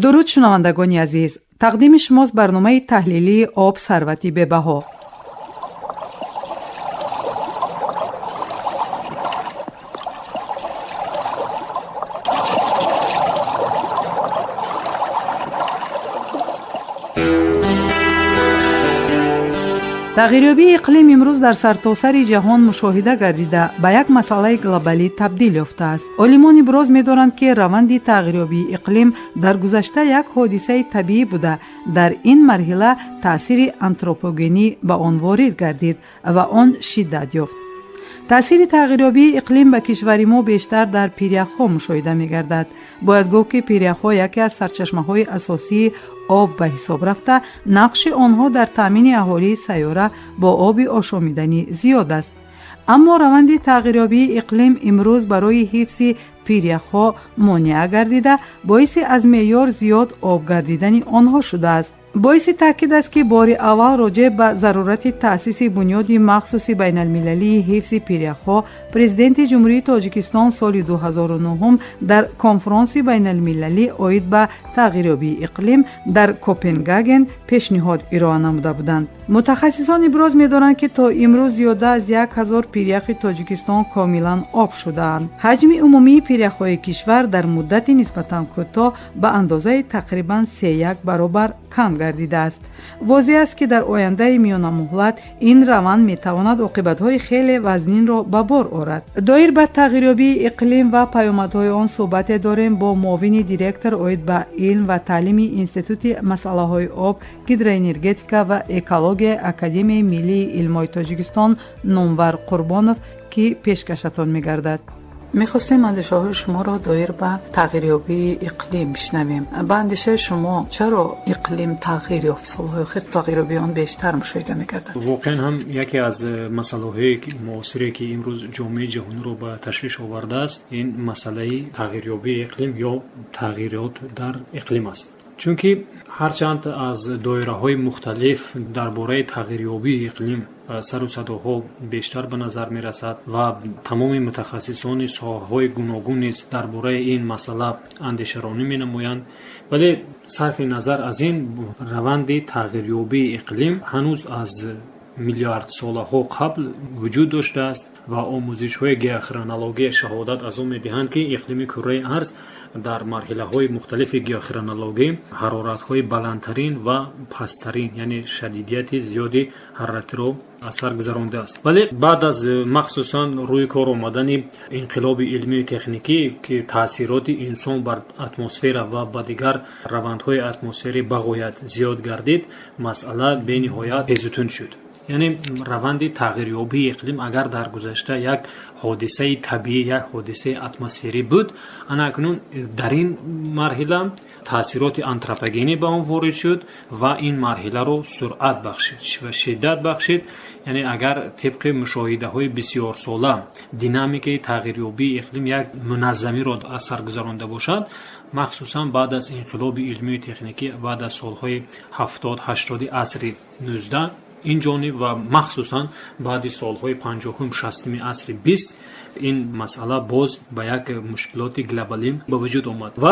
дуруд шунавандагони азиз, тақдими шумост барномаи таҳлилии об сарвати бебаҳо. тағйирёбии иқлим имрӯз дар сартосари ҷаҳон мушоҳида гардида ба як масъалаи глобалӣ табдил ёфтааст. олимон иброз медоранд ки раванди тағйирёбии иқлим дар гузашта як ҳодисаи табиӣ буда, дар ин марҳила таъсири антропогенӣ ба он ворид гардид ва он шиддат ёфт. таъсири тағйирёбии иқлим ба кишвари мо бештар дар пиряхҳо мушоҳида мегардад. бояд гуфт ки пиряхҳо яке аз сарчашмаҳои асосии об ба ҳисоб рафта, нақши онҳо дар таъмини аҳолии сайёра бо оби ошомиданӣ зиёд аст. аммо раванди тағйирёбии иқлим имрӯз барои ҳифзи пиряхҳо монеа гардида, боиси аз меъёр зиёд об гардидани онҳо шудааст. боиси таъкид аст ки бори аввал роҷеъ ба зарурати таъсиси бунёди махсуси байналмилалии ҳифзи пиряхҳо президенти ҷумҳурии Тоҷикистон соли 2009 дар конфронси байналмилалӣ оид ба тағйирёбии иқлим дар Копенгаген пешниҳод ироа намуда буданд. мутахассисон иброз медоранд ки то имрӯз зиёда аз 1000 пиряхи Тоҷикистон комилан об шудаанд. ҳаҷми умумии пиряхҳои кишвар дар муддати нисбатан кӯтоҳ ба андозаи тақрибан 3-1 баробар кам гардидааст. возеҳ аст ки дар ояндаи миёнамуҳлат ин раванд метавонад оқибатҳои хеле вазнинро ба бор орад. доир ба тағйирёбии иқлим ва паёмадҳои он суҳбате дорем бо муовини директор оид ба илм ва таълими институти масъалаҳои об, гидроэнергетика ва экология Академияи миллии илмҳои Тоҷикистон Номвар Қурбонов, ки пешкашатон мегардад. میخواستیم اندیشه‌های شما را دایر به تغییریابی اقلیم بشنویم. به اندیشه شما چرا اقلیم تغییر یافت؟ سالهای اخیر تغییریابی آن بیشتر مشاهده می‌گردد. واقعا هم یکی از مسائلی معاصری که امروز جامعه جهانی رو به تشویش آورده است این مسئله تغییریابی اقلیم یا تغییرات در اقلیم است. چون که هرچند از دایره‌های مختلف درباره تغییریابی اقلیم سر و صداها بیشتر به نظر می رسد و تمام متخصصان ساحه‌های گوناگون نیز درباره این مسئله اندیشه‌رانی می نمایند، ولی صرف نظر از این روند تغییریابی اقلیم هنوز از میلیارد سالها قبل وجود داشته است و آموزش‌های گیاخرونولوژی شهادت از آن می‌دهند که اقلیم کره ارض در مرحله‌های مختلف گیاخرونولوژی حرارت‌های بلندترین و پست‌ترین یعنی شدیدیت زیادی حرارت را اثر گذرانده است. ولی بعد از مخصوصا روی کار آمدن انقلاب علمی و تکنیکی که تاثیرات انسان بر اتمسفر و با دیگر روندهای اتمسفری بغایت زیاد گردید، مسئله به نهایت پیچیده شد. یعنی روند تغییریابی اقلیم اگر در گذشته یک حادثه طبیعی یک حادثه اتمسفری بود، اکنون در این مرحله تاثیرات آنتروپوژنی به آن وارد شد و این مرحله رو سرعت بخشید و شدت بخشید. یعنی اگر طبق مشاهده های بسیار ساله دینامیک تغییریابی اقلیم یک منظمی را اثر گذرانده باشد، مخصوصا بعد از انقلاب علمی و تکنیکی بعد از سالهای 70-80 عصر 19 این جانب و مخصوصا بعد سالهای 50-60 عصر 20 این مسئله باز با یک مشکلات گلوبالی به وجود آمد و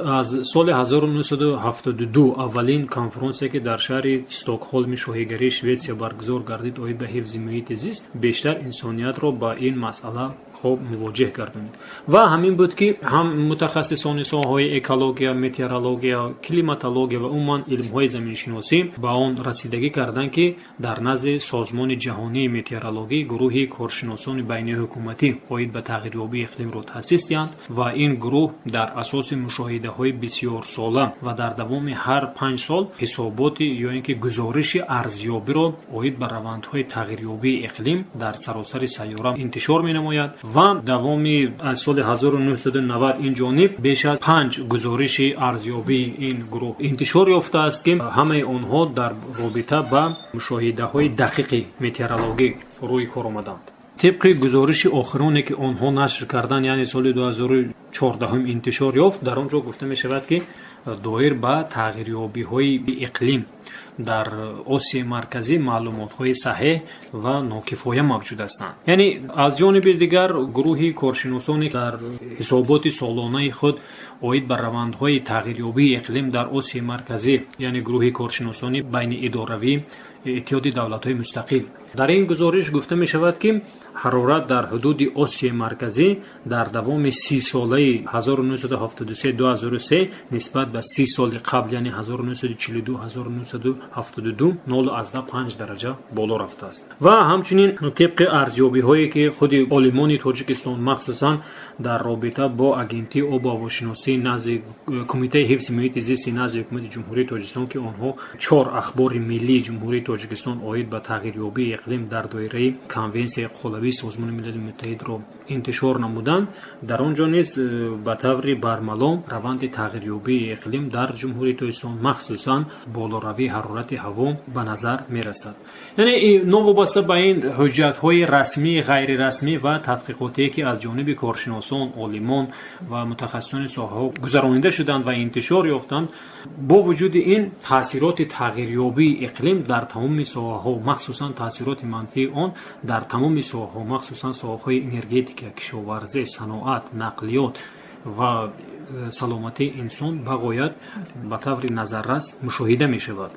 از سال 1972 اولین کنفرانسی که در شهر استکهلم شاهیگری شوئدیا برگزار گردید اوید به حفظ محیط زیست بیشتر انسانیت را با این مسئله خوب مواجه گردانید و همین بود که هم متخصصان ساحه‌های اکولوژی، متئورولوژی، کلیماتولوژی و عموما علم‌های زمین‌شناسی با آن رسیدگی کردند که در نزد سازمان جهانی متئورولوژی گروهی کارشناسان بین حکومتی اوید به تغییریابی اقلیم را تأسیس کردند و این گروه در اساس مشاهده‌های بسیار ساله و در دوام هر 5 سال حسابات یا اینکه گزارش ارزیابی را اوید به روندهای تغییریابی اقلیم در سراسر سیاره انتشار می‌نماید و دوامی از سال 1990 این جانب بیش از 5 گزارش ارزیابی این گروه انتشار یافته است که همه آنها در رابطه با مشاهده‌های دقیق متئورولوژی روی کار آمدند. طبق گزارش آخرانی که آنها نشر کردند یعنی سال 2014 14 انتشار یافت. در آنجا گفته می شود که دایر به تغییریابی های اقلیم در آسیای مرکزی معلومات های صحیح و ناکفایه موجود هستند. یعنی از جانب دیگر گروه کارشناسانی در حسابات سالانه خود اوید بر روندهای تغییریابی اقلیم در آسیای مرکزی، یعنی گروه کارشناسانی بین اداروی اتحاد دولت‌های مستقل، در این گزارش گفته می شود که حرارت در حدود آسیای مرکزی در دوام 30 ساله 1973-2003 نسبت به 30 سال قبل، یعنی 1942-1972 0.5 درجه بالا رفته است. و همچنین طبق ارزیابی هایی که خود عالمان تاجیکستان مخصوصا در رابطه با اگنتی آب و هواشناسی نزد کمیته حفظ محیط زیست نزد حکومت جمهوری تاجیکستان که آنها 4 اخبار ملی جمهوری تاجیکستان عاید به تغییریابی اقلیم در دایره کنونسیون اقلیمی سازمان ملل متحد را انتشار نمودند، در آنجا نیز به طور برملا روند تغییریابی اقلیم در جمهوری تاجیکستان مخصوصا بالاروی حرارت هوا به نظر می رسد. یعنی نوابسته به این حجت های رسمی، غیر رسمی و تحقیقاتی که از جانب کارشناسان، عالمان و متخصصان ساحه گذرانیده شدند و انتشار یافتند، با وجود این تاثیرات تغییریابی اقلیم در تمام ساحه ها، مخصوصا تاثیرات منفی آن در تمام ساحه ها، مخصوصا ساحه های انرژتیک، کشاورزی، صنعت، نقلیات و سلامتی انسان بغایت به طور نظررس مشاهده می شود.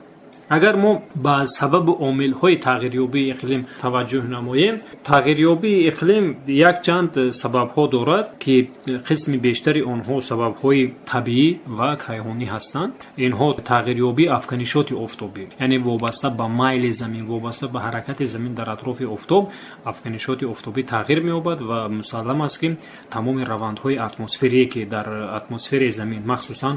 اگر ما به سبب عامل‌های تغییریابی اقلیم توجه نماییم، تغییریابی اقلیم یک چند سبب‌ها دارد که قسم بیشتری آنها سبب‌های طبیعی و کیهانی هستند. اینها تغییریابی افکنشات آفتابی، یعنی وابسته به میل زمین، وابسته به حرکت زمین در اطراف آفتاب، افکنشات آفتابی تغییر می‌یابد و مسلم است که تمام روندهای اتمسفری که در اتمسفر زمین، مخصوصا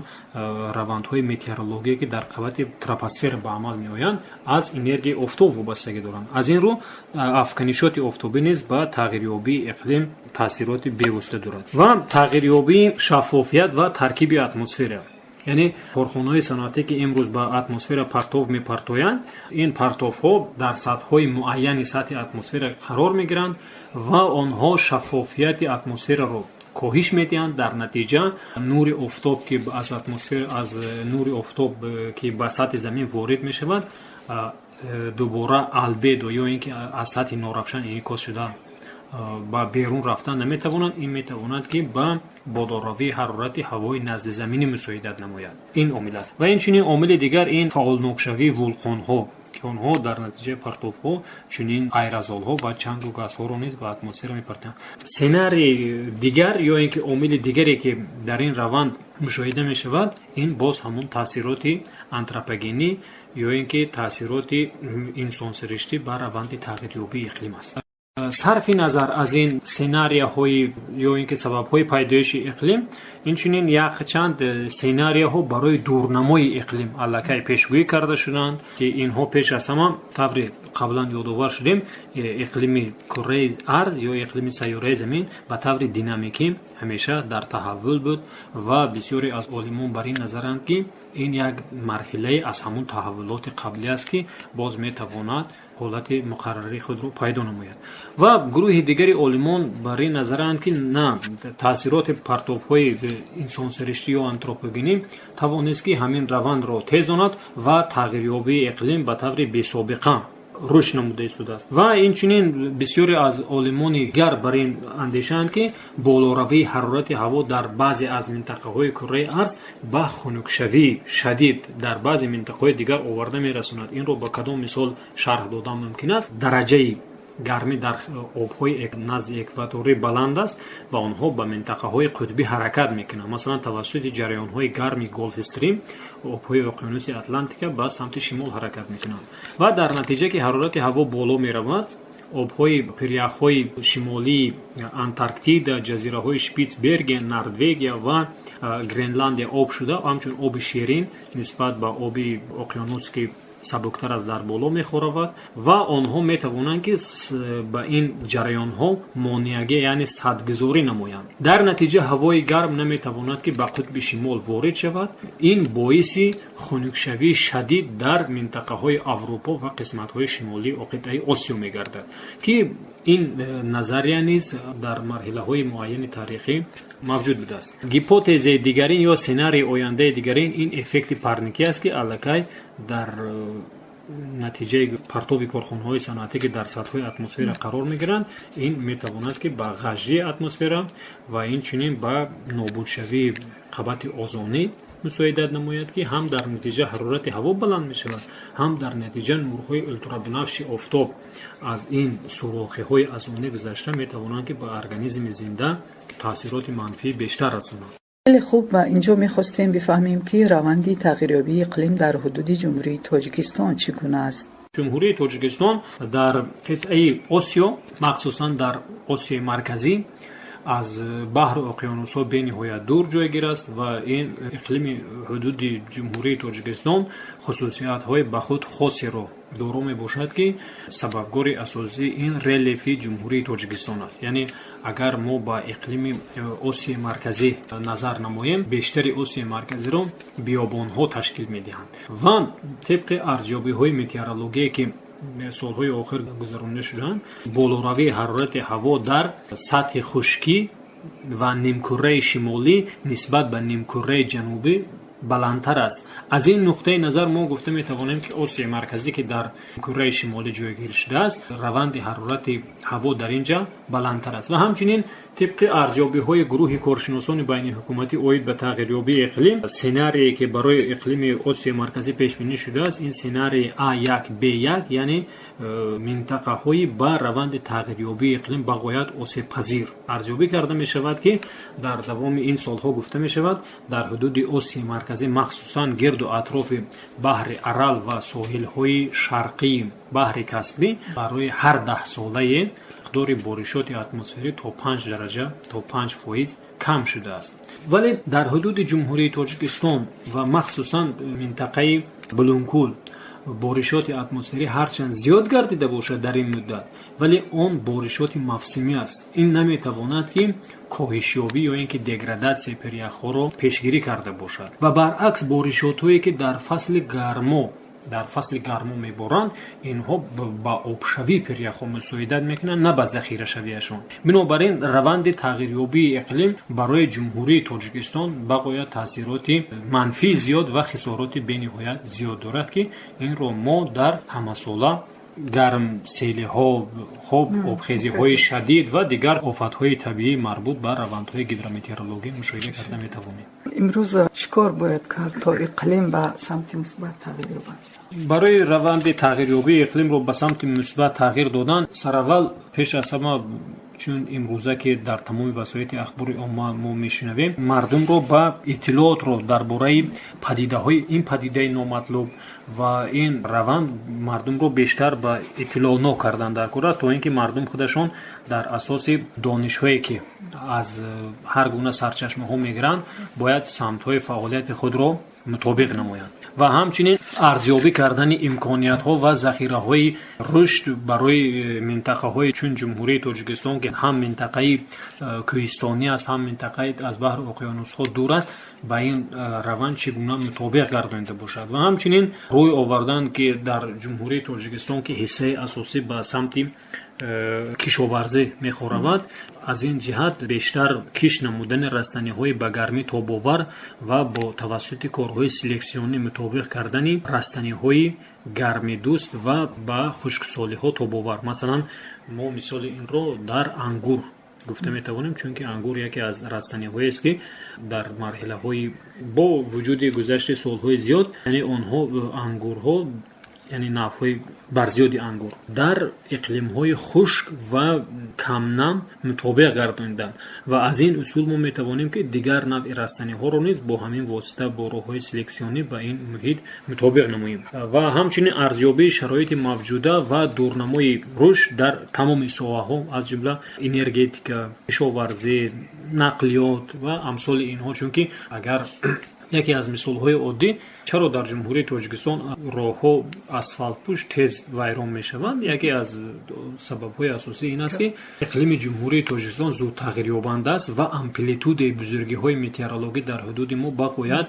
روندهای متئورولوژی که در قوت تراپوسفر به عمل میآیند، از انرژی آفتاب وابستگی دارند. از این رو افکنشات آفتابی نیز به تغییریابی اقلیم تاثیرات پیوسته دارد. و تغییریابی شفافیت و ترکیب اتمسفر، یعنی کارخانه‌های صنعتی که امروز به اتمسفر پرتو می‌پرتویند، این پرتوها در سطح‌های معین سطح اتمسفر قرار می‌گیرند و آنها شفافیت اتمسفر را کاهش میدهند. در نتیجه نور آفتاب که از اتمسفر، از نور آفتاب که به سطح زمین وارد می شود، دوباره البدو یا اینکه از سطح نورافشان انعکاس شده با بیرون رفتن نمیتواند. این میتواند که با بالاروی حرارت هوای نزد زمین مساعدت نماید. این عامل است. و این عامل دیگر این فعال نقشوی ولکان ها که آنها در نتیجه پرتوها چنین ایرازول ها و چنگ و گاز ها را نیز به اتمسفر میپرتند. سناریوی دیگر یا اینکه عامل دیگری که در این روند مشاهده می شود، این باز همون تاثیرات آنتروپوژنی یا اینکه تاثیرات انسان سرشتی بر روند تغییریابی اقلیم است. صرف نظر از این سناریوهای یا اینکه سبب‌های پیدایش اقلیم، این چنین یک چند سناریوها برای دورنمای اقلیم الکی پیشگویی کرده شدند که اینها پیش از همه طور قبلا یادآور شدیم اقلیم کره ارض یا اقلیم سیاره زمین به طور دینامیکی همیشه در تحول بود و بسیاری از عالمان بر این نظرند که این یک مرحله از همون تحولات قبلی است که باز میتواند حالت مقرری خود رو پیدا نماید. و گروه دیگری عالمان بر این نظرند که نه، تاثیرات پرتوهای انسان سرشتی و آنتروپوژنی توانست که همین روند را تیزاند و تغییریابی اقلیم به طور بی‌سابقه رشد نموده است. و این چنین بسیاری از عالمان دیگر بر این اندیشند که بالاروی حرارت هوا در بعضی از منطقه‌های کره ارض به خنکشوی شدید در بعضی منطقه‌های دیگر آورده می‌رساند. این رو با کدام مثال شرح دادن ممکن است؟ درجه گرمی در آب‌های نزد اکواتوری بلند است و آنها به منطقه‌های قطبی حرکت می‌کنند. مثلا توسط جریان‌های گرمی گلف استریم آب‌های اقیانوس اتلانتیک به سمت شمال حرکت می‌کنند و در نتیجه که حرارت هوا بالا می‌رود، آب‌های پریخ‌های شمالی انتارکتیدا، جزیره‌های شپیتزبرگ، نروژ و گرینلند آب شده، همچون آب شیرین نسبت به آب اقیانوس که سبکتر از در بالا می‌خورد و آنها می‌توانند که به این جریان‌ها مانعگی یعنی سدگذاری نمایند. در نتیجه هوای گرم نمی‌تواند که به قطب شمال وارد شود. این باعث хунукшавии шадид дар минтақаҳои Аврупо ва қисматҳои шимолии оқитаи Осиё мегардад, ки ин назария низ дар марҳилаҳои муайяни тарихӣ мавҷуд будааст. Гипотезаи дигарин ё сценарии ояндаи дигарин ин эффекти парникӣ аст, ки аллакай дар натиҷаи партови корхонаҳои саноатӣ ки дар сатҳҳои атмосфера қарор мегиранд, ин метавонад ки ба ғажҷии атмосфера ва инчунин ба нобудшавии қабати озонӣ мусоидат намояд, ки ҳам дар натиҷа ҳарорати ҳаво баланд мешавад, ҳам дар натиҷа нурҳои ултрабинafши офтоб аз ин сурохиҳои азонӣ гузашта метавонанд ки ба организми зинда таъсироти манфии бештар расонанд. خیلی خوب. و اینجا می‌خواستیم بفهمیم که روند تغییریابی اقلیم در حدود جمهوری تاجیکستان چگونه است. جمهوری تاجیکستان در قطعه آسیا، مخصوصا در آسیای مرکزی، از بحر و اقیانوس‌ها به نهایت دور جایگیر است و این اقلیم حدود جمهوری تاجیکستان خصوصیت‌های به خود خاصی را دارا میباشد که سببگار اساسی این ریلیفی جمهوری تاجیکستان است. یعنی اگر ما با اقلیم آسیای مرکزی نظر نماییم، بیشتر آسیای مرکزی را بیابان‌ها تشکیل میدهند و طبق ارزیابی‌های متئورولوژی که سالهای آخر گذرانده شدند، بالوروی حرارت هوا در سطح خشکی و نیمکره شمالی نسبت به نیمکره جنوبی баландтар аст. аз ин нуқтаи назар мо гуфта метавонем ки осиёи марказӣ ки дар кӯраи шимолӣ ҷойгир шудааст, раванди ҳарорати ҳаво дар ин ҷо баландтар аст ва ҳамчунин тибқи арзёбиҳои гурӯҳи коршиносони байниҳукуматӣ оид ба тағйирёбии иқлим, сценарие ки барои иқлими осиёи марказӣ пешбинӣ шудааст, ин сценарии А1 Б1, яъне минтақаҳои ба раванди тағйирёбии иқлим ба ғоят осебпазир арзёбӣ карда мешавад, ки дар давоми ин солҳо гуфта мешавад дар ҳудуди осиёи марказӣ, махсусан гирду атрофи баҳри Арал ва соҳилҳои шарқии баҳри Каспӣ, барои ҳар 10 солае миқдори боришоти атмосферӣ то 5 дараҷа то 5% кам шудааст. вале дар ҳудуди ҷумҳурии Тоҷикистон ва махсусан минтақаи Булункул боришоти атмосферӣ ҳарчанд зиёд гардида бошад дар ин муддат, вале он боришоти мавсимӣ аст. ин наметавонад ки коҳишёбӣ ё ин ки деградатсияи перяхҳоро пешгирӣ карда бошад ва баръакс боришотҳое ки дар фасли гармо меборанд, инҳо ба обшавии перяхҳо мусоидат мекунанд, на ба захирашавиашон. бинобар ин раванди тағйирёбии иқлим барои ҷумҳурии Тоҷикистон ба ғоят таъсироти манфии зиёд ва хисороти бениҳоят зиёд дорад, ки инро мо дар ҳамасола гарм селиҳо, хоб обхезиҳои шадид ва дигар офатҳои табиӣ марбут ба равандҳои гидрометеорологӣ мушоҳида карда метавонем. امروز چیکار باید کرد تا اقلیم به سمت مثبت تغییر یابد؟ барои раванди тағйирёбии иқлимро ба самти мусбат тағйир додан, сараввал пеш аз ҳама, чун имрӯза ки дар тамоми васоити ахбори умма мо мешунавем, мардумро ба иттилоотро дар бораи падидаҳои ин падидаи номатлуб ва ин раванд мардумро бештар ба иттилоънок кардан дар кор аст, то ин ки мардум худашон дар асоси донишҳое ки аз ҳар гуна сарчашмаҳо мегиранд, бояд самтҳои фаъолияти худро мутобиқ намоянд ва ҳамчунин арзёбӣ кардани имкониятҳо ва захираҳои рушд барои минтақаҳои чун ҷумҳурии Тоҷикистон, ки ҳам минтақаи кӯҳистонӣ аст, ҳам минтақаи аз баҳри уқёнусҳо дур аст, ба ин раванд чӣ гуна мутобиқ гардонида бошад ва ҳамчунин рӯй овардан ки дар ҷумҳурии Тоҷикистон ки ҳиссаи асосӣ ба самти кишоварзӣ мехоравад, аз ин ҷиҳат бештар киш намудани растаниҳои ба гармӣ тобовар ва бо тавассути корҳои селексионӣ мутобиқ кардани растаниҳои гармидӯст ва ба хушксолиҳо тобовар. Масалан, мо мисоли инро дар ангур гуфта метавонем, чунки ангур яке аз растаниҳоест ки дар марҳилаҳои бо вуҷуди гузашти солҳои зиёд, яъне онҳо ангурҳо, яъне навъҳои барзиёди ангур дар иқлимҳои хушк ва камнам мутобиқ гардониданд ва аз ин усул мо метавонем ки дигар навъи растаниҳоро низ бо ҳамин восита бо роҳҳои селексионӣ ба ин муҳит мутобиқ намоем ва ҳамчунин арзёбии шароити мавҷуда ва дурнамои рушд дар тамоми соҳаҳо, аз ҷумла энергетика, кишоварзӣ, нақлиёт ва амсоли инҳо. Чунки агар яке аз мисолҳои оддӣ, чаро дар ҷумҳурии Тоҷикистон роҳҳо асфалтпӯш тез вайрон мешаванд, яке аз сабабҳои асосӣ ин аст ки иқлими ҷумҳурии Тоҷикистон зуд тағйирёбанда аст ва амплитудаи бузургиҳои метеорологӣ дар ҳудуди мо ба ғоят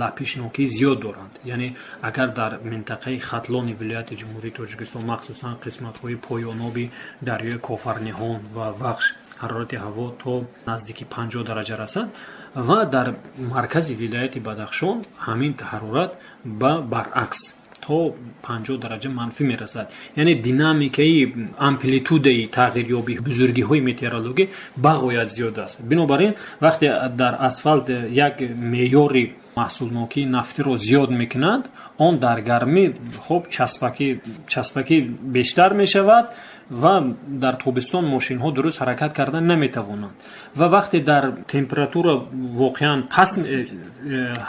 лапишноки зиёд доранд. Яъне агар дар минтақаи хатлони вилояти ҷумҳурии Тоҷикистон махсусан қисматҳои поёноби дарёи Кофарниҳон ва Вахш ҳарорати ҳаво то наздики 50 дараҷа расад ва дар маркази вилояти Бадахшон ҳамин ҳарорат ба баръакс то 50 дараҷа манфӣ мерасад. Яъне динамикаи амплитудаи тағйирёби бузургиҳои метеорологӣ бағоят зиёд аст. Бинобар ин вақте дар асфалт як меъёри маҳсулнокии нафтиро зиёд мекунанд, он дар гармӣ хоб часпакӣ бештар мешавад ва дар тобистон мошинҳо дуруст ҳаракат кардан наметавонанд. Ва вақте дар температура воқеан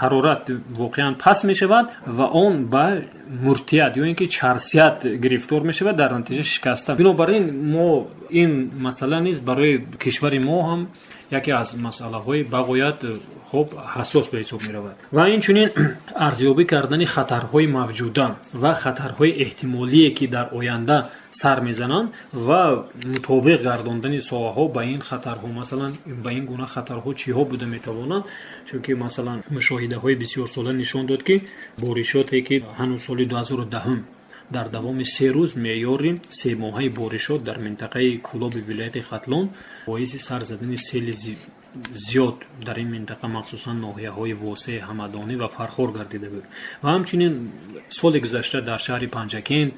ҳарорат воқеан паст мешавад ва он ба муртият ё ин ки чарсият гирифтор мешавад, дар натиҷа шикаста. Бинобар ин мо ин масъала низ барои кишвари мо ҳам яке аз масъалаҳои бағоят хоб ҳассос ба ҳисоб меравад. Ва инчунин арзёбӣ кардани хатарҳои мавҷуда ва хатарҳои эҳтимолие ки дар оянда сар мезананд ва мутобиқ гардондани соҳаҳо ба ин хатарҳо, масалан ба ин гуна хатарҳо чиҳо буда метавонанд. Чунки масалан мушоҳидаҳои бисёрсола нишон дод ки боришоте ки ҳанӯз соли 2010 дар давоми 3 рӯз меъёри 3 моҳаи боришот дар минтақаи Кӯлоби вилояти Хатлон боиси сар задани сели зиёд дар ин минтақа махсусан ноҳияҳои Восеъ, Ҳамадонӣ ва Фархор гардида буд. Ва ҳамчунин соли гузашта дар шаҳри Панҷакент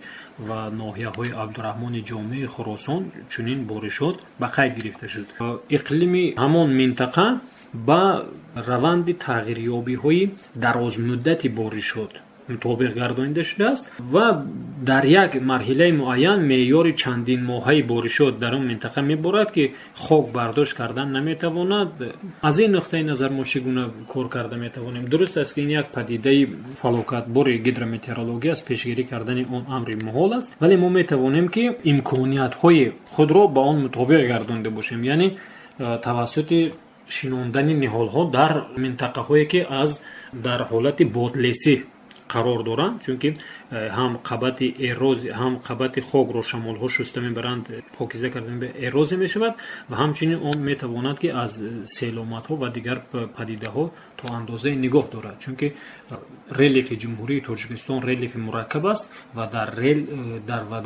ва ноҳияҳои Абдураҳмони Ҷомеъи Хӯросон чунин боришот ба қайд гирифта шуд. Иқлими ҳамон минтақа ба раванди тағйирёбиҳои дарозмуддати боришот мутобиқ гардонида шудааст ва дар як марҳилаи муайян меъёри чандин моҳаи боришот дар он минтақа меборад ки хок бардошт кардан наметавонад. аз ин нуқтаи назар мо чӣ гуна кор карда метавонем? Дуруст аст ки ин як падидаи фалокатбори гидрометеорология аст, пешгирӣ кардани он амри муҳол аст, вале мо метавонем ки имкониятҳои худро ба он мутобиқ гардонида бошем, яъне тавассути шинондани ниҳолҳо дар минтақаҳое ки аз дар ҳолати бодлесӣ қарор доранд, чунки ҳам қабати хокро шамолҳо шуста мебаранд, покиза карда эрозия мешавад ва ҳамчунин он метавонад ки аз селоматҳо ва дигар падидаҳо то андозае нигоҳ дорад, чунки релефи ҷумҳурии Тоҷикистон релефи мураккаб аст ва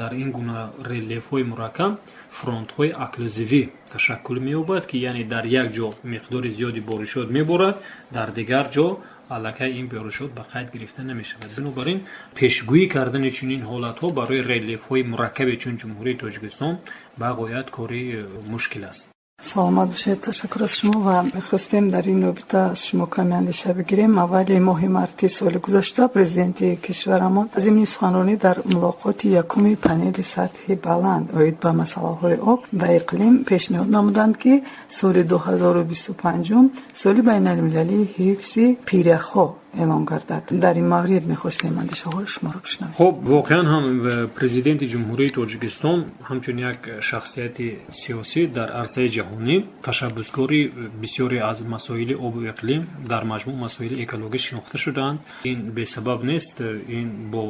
дар ин гуна релефҳои мураккаб фронтҳои оклюзивӣ ташаккул меёбад ки яъне дар як ҷо миқдори зиёди боришот меборад, дар дигар ҷо аллакай ин боришот ба қайд гирифта намешавад. Бинобар ин пешгӯӣ кардани чунин ҳолатҳо барои релефҳои мураккаби чун ҷумҳурии Тоҷикистон бағоят кори мушкил аст. саломат бошед. Ташаккур аз шумо ва мехостем дар ин робита аз шумо каме андеша бигирем. аввали моҳи марти соли гузашта президенти кишварамон азимни суханронӣ дар мулоқоти якуми панели сатҳи баланд оид ба масъалаҳои об ва иқлим пешниҳод намуданд ки соли 2025 соли байналмилалии ҳифзи пиряхҳо эълон гардад. дар ин маврид мехостем андешаҳои шуморо бишнавем. хоб воқеан ҳам президенти ҷумҳурии Тоҷикистон ҳамчун як шахсияти сиёсӣ дар арзаи ҷаҳонӣ ташаббускори бисёре аз масоили обу иқлим дар маҷмӯъ масоили экологӣ шинохта шудаанд. ин бесабаб нест, ин бо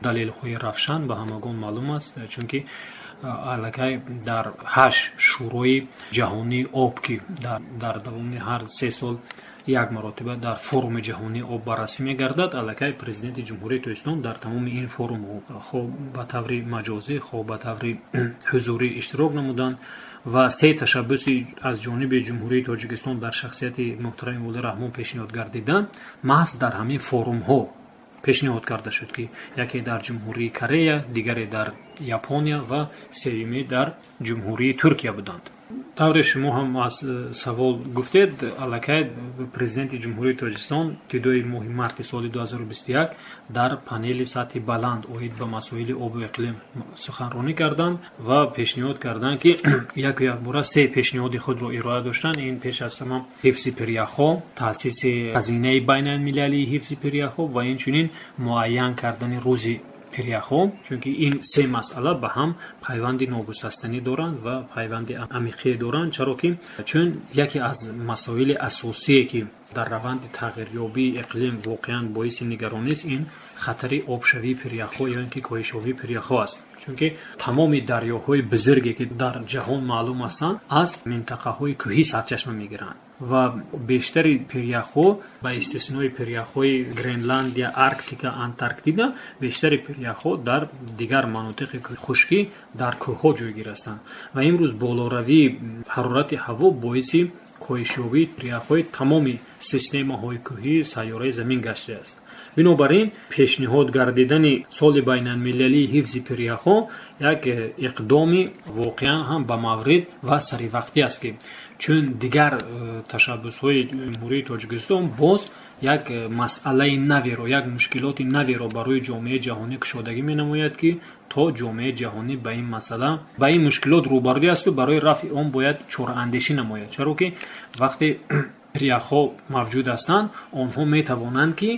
далелҳои равшан ба ҳамагон маълум аст, чунки аллакай дар 8 шӯрои ҷаҳонии об ки дар давоми ҳар 3 сол як маротиба дар форуми ҷаҳонии об баррасӣ мегардад, аллакай президенти ҷумҳурии Тоҷикистон дар тамоми ин форумҳо хоб ба таври маҷозӣ, хоб ба таври ҳузурӣ иштирок намуданд ва 3 ташаббуси аз ҷониби ҷумҳурии Тоҷикистон дар шахсияти муҳтарами Воли Раҳмон пешниҳод гардида маҳз дар ҳамин форумҳо пешниҳод карда шуд ки яке дар ҷумҳурии Корея, дигаре дар Япония ва сеюме дар ҷумҳурии Туркия буданд. тавре шумо ҳам аз савол гуфтед, аллакай президенти ҷумҳурии Тоҷикистон ibtidoи моҳи марти соли 2021 дар панели сатҳи баланд оид ба масоили обу иқлим суханронӣ карданд ва пешниҳод карданд ки якбора 3 пешниҳоди худро ироя доштанд. ин пеш аз ҳама ҳифзи пиряхҳо, таъсиси ҳазинаи байналмилалии ҳифзи пиряхҳо ва инчунин муайян кардани рӯзи пиряхҳо, чунки ин 3 масъала ба ҳам пайванди ногусастанӣ доранд ва пайванди амиқие доранд, чаро ки чун яке аз масоили асосие ки дар раванди тағйирёбии иқлим воқеан боиси нигаронист, ин хатари обшавии пиряхҳо ё ин ки коҳишёбии пиряхҳо аст, чунки тамоми дарёҳои бузурге ки дар ҷаҳон маълум ҳастанд аз минтақаҳои кӯҳӣ сарчашма мегиранд. ва бештари перяхҳо ба истиснои перяхҳои Гренландия, Арктика, Антарктида бештари перяхҳо дар дигар манотиқи хушкӣ дар кӯҳҳо ҷойгир ҳастанд ва имрӯз болоравии ҳарорати ҳаво боиси коҳишёбии перяхҳои тамоми системаҳои кӯҳии сайёраи Замин гаштааст. Бинобар ин пешниҳод гардидани соли байналмилалии ҳифзи перяхҳо як иқдоми воқеан ҳам ба маврид ва саривақтӣ аст, ки чун дигар ташаббусҳои ҷумҳурии Тоҷикистон боз як масъалаи наверо, як мушкилоти наверо барои ҷомеаи ҷаҳонӣ кушодагӣ менамояд, ки то ҷомеаи ҷаҳонӣ ба ин масъала, ба ин мушкилот рӯбарӯ асту барои рафъи он бояд чораандешӣ намояд. Чаро ки вақте перяхҳо мавҷуд ҳастанд, онҳо метавонанд ки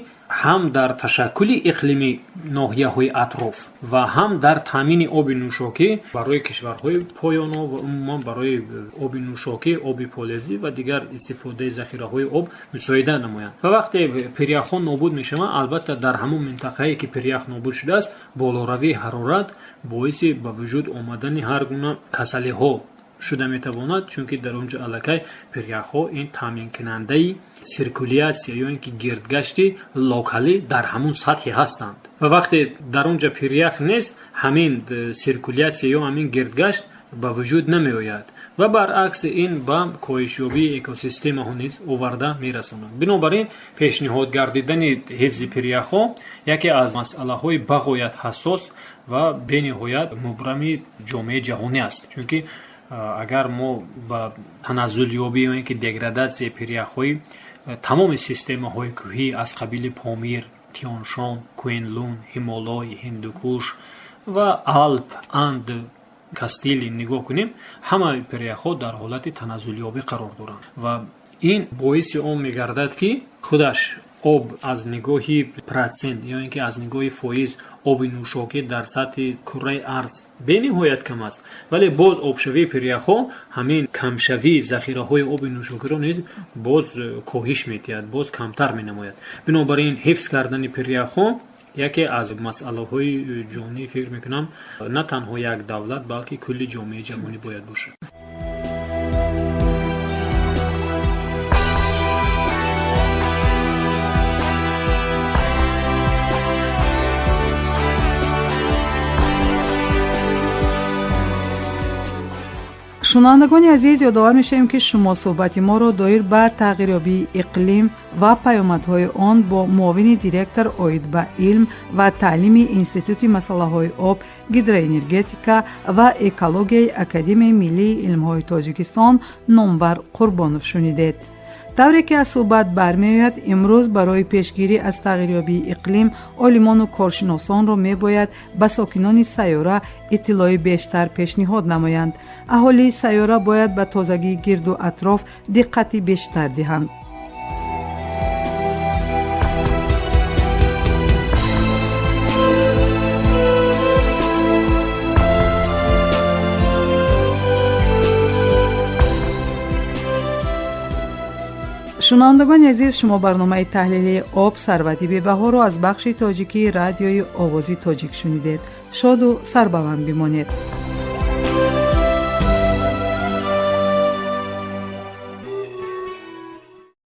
ҳам дар ташаккули иқлими ноҳияҳои атроф ва ҳам дар таъмини оби нӯшокӣ барои кишварҳои поёно ва умуман барои оби нӯшокӣ, оби полезӣ ва дигар истифодаи захираҳои об мусоида намоянд. Ва вақте перяхҳо нобуд мешаванд, албатта дар ҳамон минтақае ки перях нобуд шудааст, болоравии ҳарорат боиси ба вуҷуд омадани ҳар гуна касалиҳо шуда метавонад, чунки дар онҷо аллакай перяхҳо ин таъминкунандаи сиркулясия ё ин ки гирдгашти локалӣ дар ҳамон сатҳи ҳастанд. Ва вақте дар онҷа перях нест, ҳамин сиркулясия ё ҳамин гирдгашт ба вуҷуд намеояд ва баръакси ин ба коҳишёбии экосистемаҳо низ оварда мерасонад. Бинобар ин пешниҳод гардидани ҳифзи перяхҳо яке аз масъалаҳои бағоят ҳассос ва бениҳоят мубрами ҷомеаи ҷаҳонӣ аст, чунки агар мо ба таназзулёбӣ ё ин ки деградатсияи перяхҳои тамоми системаҳои кӯҳӣ аз қабили Помир, Тионшон, Куэнлун, Ҳимолой, Ҳиндукуш ва Алп, Анд, Кастили нигоҳ кунем, ҳамаи перяхҳо дар ҳолати таназзулёбӣ қарор доранд ва ин боиси он мегардад, ки худаш об аз нигоҳи процент ё ин ки аз нигоҳи фоиз оби нӯшокӣ дар сатҳи кураи арз бениҳоят кам аст, вале боз обшавии перяхҳо ҳамин камшавии захираҳои оби нӯшокиро низ боз коҳиш медиҳад, боз камтар менамояд. Бинобар ин ҳифз кардани перяхҳо яке аз масъалаҳои ҷонӣ фикр мекунам на танҳо як давлат, балки кулли ҷомеаи ҷаҳонӣ бояд бошад. шунавандагони азиз, ёдовар мешавем ки шумо суҳбати моро доир ба тағйирёбии иқлим ва паёмадҳои он бо муовини директор оид ба илм ва таълими Институти масъалаҳои об, гидроэнергетика ва экологияи Академияи миллии илмҳои Тоҷикистон Номбар Қурбонов шунидед. тавре ки аз суҳбат бармеояд, имрӯз барои пешгирӣ аз тағйирёбии иқлим олимону коршиносонро мебояд ба сокинони сайёра иттилои бештар пешниҳод намоянд. аҳолии сайёра бояд ба тозагии гирду атроф диққати бештар диҳанд. шунавандагони азиз, шумо барномаи таҳлилии об Сарвади бебаҳоро аз бахши тоҷикии радиои Овози Тоҷик шунидед. шоду сарбаланд бимонед.